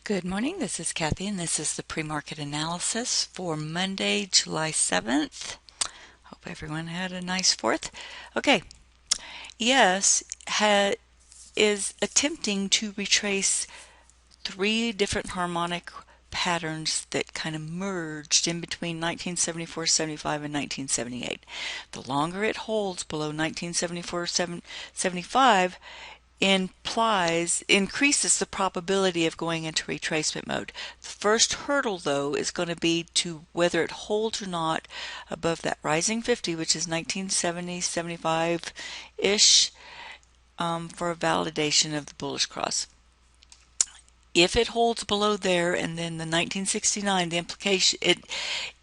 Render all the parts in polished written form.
Good morning, this is Kathy, and this is the pre-market analysis for Monday, July 7th. Hope everyone had a nice 4th. Okay, ES is attempting to retrace three different harmonic patterns that kind of merged in between 1974-75 and 1978. The longer it holds below 1974-75, increases the probability of going into retracement mode. The first hurdle, though, is going to be to whether it holds or not above that rising 50, which is 1970-75-ish, for a validation of the bullish cross. If it holds below there, and then the 1969, the implication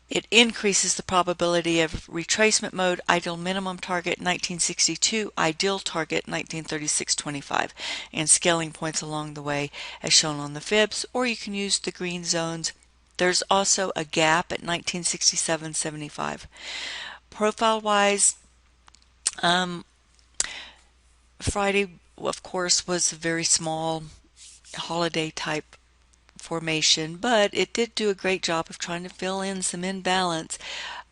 it increases the probability of retracement mode, ideal minimum target 1962, ideal target 1936.25, and scaling points along the way as shown on the fibs, or you can use the green zones. There's also a gap at 1967.75. Profile wise, Friday, of course, was a very small holiday type formation, but it did do a great job of trying to fill in some imbalance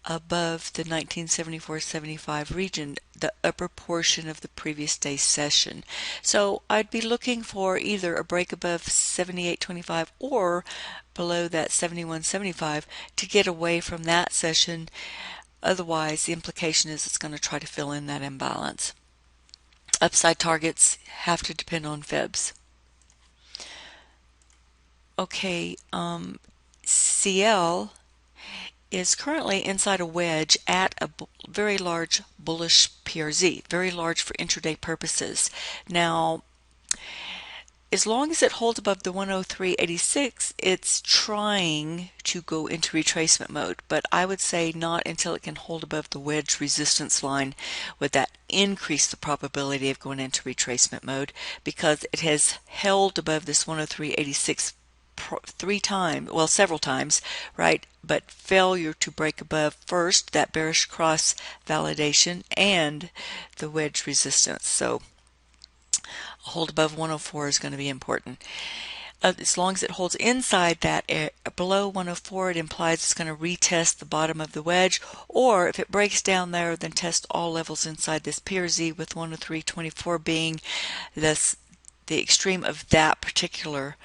above the 1974-75 region, the upper portion of the previous day's session. So I'd be looking for either a break above 78.25 or below that 71.75 to get away from that session. Otherwise, the implication is it's going to try to fill in that imbalance. Upside targets have to depend on fibs. Okay, CL is currently inside a wedge at a very large bullish PRZ, very large for intraday purposes. Now, as long as it holds above the 103.86, it's trying to go into retracement mode, but I would say not until it can hold above the wedge resistance line. Would that increase the probability of going into retracement mode, because it has held above this 103.86 several times, right? But failure to break above first that bearish cross validation and the wedge resistance. So a hold above 104 is going to be important. As long as it holds inside that below 104, it implies it's going to retest the bottom of the wedge, or if it breaks down there, then test all levels inside this PRZ, with 103.24 being the extreme of that particular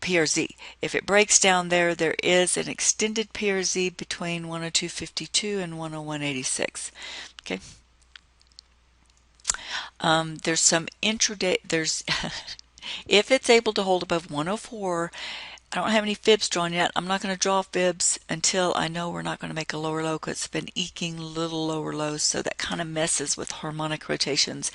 PRZ. If it breaks down there, there is an extended PRZ between 102.52 and 101.86. Okay. There's some intraday. If it's able to hold above 104. I don't have any fibs drawn yet. I'm not going to draw fibs until I know we're not going to make a lower low, because it's been eking little lower lows, so that kind of messes with harmonic rotations.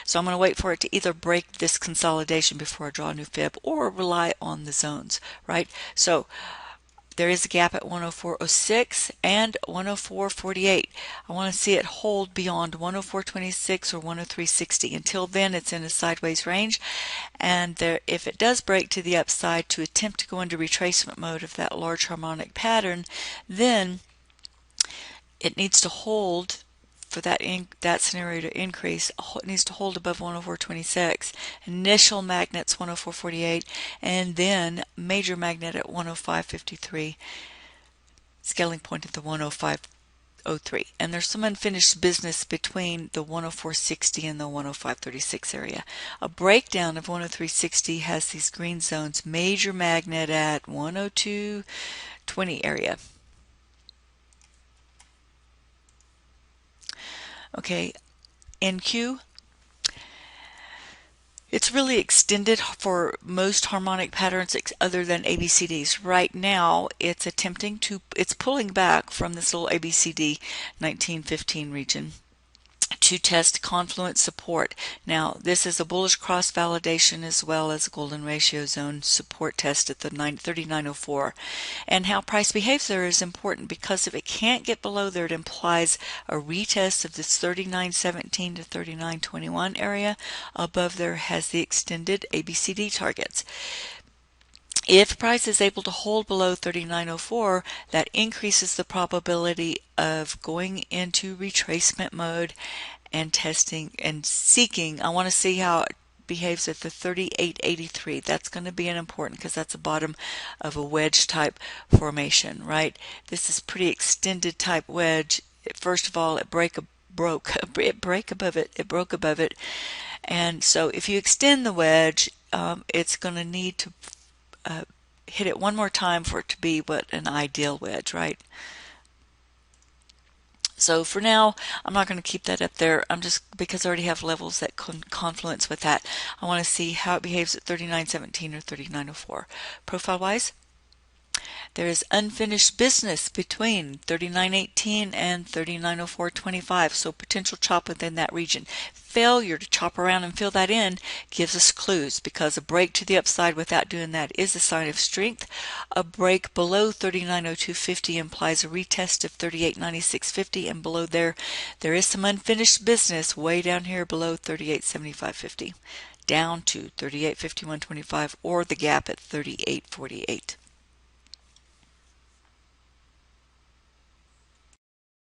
So I'm going to wait for it to either break this consolidation before I draw a new fib, or rely on the zones, right? So there is a gap at 104.06 and 104.48. I want to see it hold beyond 104.26 or 103.60. Until then, it's in a sideways range. And if it does break to the upside to attempt to go into retracement mode of that large harmonic pattern, then it needs to hold for that scenario to increase. It needs to hold above 104.26. Initial magnet's 104.48, and then major magnet at 105.53. Scaling point at the 105.03. And there's some unfinished business between the 104.60 and the 105.36 area. A breakdown of 103.60 has these green zones. Major magnet at 102.20 area. Okay, NQ, it's really extended for most harmonic patterns other than ABCDs. Right now, it's pulling back from this little ABCD 1915 region to test confluence support. Now, this is a bullish cross validation as well as a golden ratio zone support test at the 3904. And how price behaves there is important, because if it can't get below there, it implies a retest of this 3917 to 3921 area. Above there has the extended ABCD targets. If price is able to hold below 3904, that increases the probability of going into retracement mode and testing and seeking. I want to see how behaves at the 38.83. That's going to be an important because that's the bottom of a wedge type formation, right? This is pretty extended type wedge. First of all, it broke above it, and so if you extend the wedge, it's going to need to hit it one more time for it to be what an ideal wedge, right? So for now, I'm not going to keep that up there. I'm just, because I already have levels that confluence with that. I want to see how it behaves at 39.17 or 39.04. Profile wise, there is unfinished business between 39.18 and 39.04.25, so potential chop within that region. Failure to chop around and fill that in gives us clues, because a break to the upside without doing that is a sign of strength. A break below 39.0250 implies a retest of 38.9650, and below there is some unfinished business way down here below 38.7550, down to 38.5125, or the gap at 38.48.